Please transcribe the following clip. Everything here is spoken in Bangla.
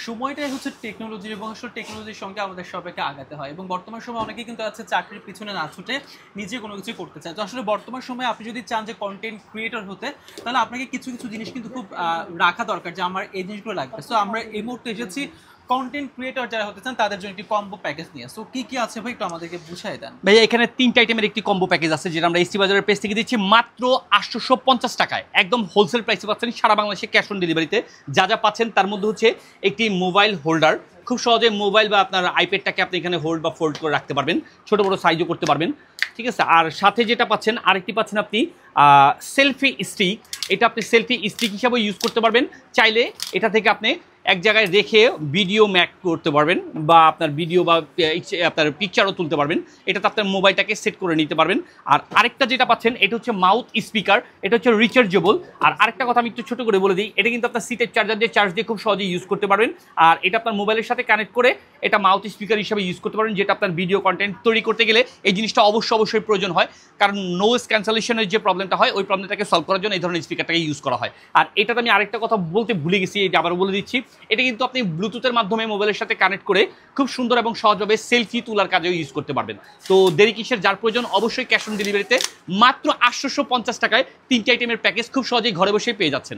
সময়টাই হচ্ছে টেকনোলজি এবং আসলে টেকনোলজির সঙ্গে আমাদের সবাইকে আগাতে হয় এবং বর্তমান সময়ে অনেকেই কিন্তু আছে চাকরির পিছনে না ছুটে নিজে কোনো কিছু করতে চায়। তো আসলে বর্তমান সময়ে আপনি যদি চান যে কন্টেন্ট ক্রিয়েটর হতে, তাহলে আপনাকে কিছু কিছু জিনিস কিন্তু খুব রাখা দরকার যে আমার এই জিনিসগুলো লাগবে। সো আমরা এই মুহূর্তে এসেছি কন্টেন্ট ক্রিয়েটর যারা হতে চান তাদের জন্য একটি কম্বো প্যাকেজ নিয়ে। সো কি কি আছে ভাই একটু আমাদেরকে বুঝাই দেন। ভাইয়া এখানে 3টা আইটেমের একটি কম্বো প্যাকেজ আছে যেটা আমরা এসটি বাজারের পেজ থেকে দিচ্ছি মাত্র 850 টাকায়। একদম হোলসেল প্রাইসে পাচ্ছেন সারা বাংলাদেশে ক্যাশ অন ডেলিভারিতে। যা যা পাচ্ছেন তার মধ্যে হচ্ছে একটি মোবাইল হোল্ডার, খুব সহজে মোবাইল বা আপনার আইপ্যাডটাকে আপনি এখানে হোল্ড বা ফোল্ড করে রাখতে পারবেন, ছোট বড় সাইজও করতে পারবেন, ঠিক আছে। আর সাথে যেটা পাচ্ছেন আরেকটি পাচ্ছেন আপনি সেলফি স্টিক। এটা আপনি সেলফি স্টিক হিসাবে ইউজ করতে পারবেন। চাইলে এটা থেকে আপনি এক জায়গায় রেখে ভিডিও ম্যাক করতে পারবেন বা আপনার ভিডিও বা আপনার পিকচারও তুলতে পারবেন। এটাতে আপনার মোবাইলটাকে সেট করে নিতে পারবেন। আর আরেকটা যেটা পাচ্ছেন এটা হচ্ছে মাউথ স্পিকার, এটা হচ্ছে রিচার্জেবল। আর আরেকটা কথা আমি একটু ছোটো করে বলে দিই, এটা কিন্তু আপনার সিটের চার্জার দিয়ে চার্জ দিয়ে খুব সহজেই ইউজ করতে পারবেন। আর এটা আপনার মোবাইলের সাথে কানেক্ট করে এটা মাউথ স্পিকার হিসাবে ইউজ করতে পারবেন, যেটা আপনার ভিডিও কন্টেন্ট তৈরি করতে গেলে এই জিনিসটা অবশ্যই প্রয়োজন হয়। কারণ নোয়েজ ক্যান্সেলেশনের যে প্রবলেমটা হয় ওই প্রবলেমটাকে সলভ করার জন্য এই ধরনের স্পিকারটাকে ইউজ করা হয়। আর এটাতে আমি আরেকটা কথা বলতে ভুলে গেছি, এটা আবারও বলে দিচ্ছি, এটা কিন্তু আপনি ব্লুটুথের মাধ্যমে মোবাইলের সাথে কানেক্ট করে খুব সুন্দর এবং সহজভাবে সেলফি তোলার কাজেও ইউজ করতে পারবেন। তো দেরি কিসের, যার প্রয়োজন অবশ্যই ক্যাশ অন ডেলিভারিতে মাত্র 850 টাকায় 3টি আইটেমের প্যাকেজ খুব সহজেই ঘরে বসে পেয়ে যাচ্ছেন।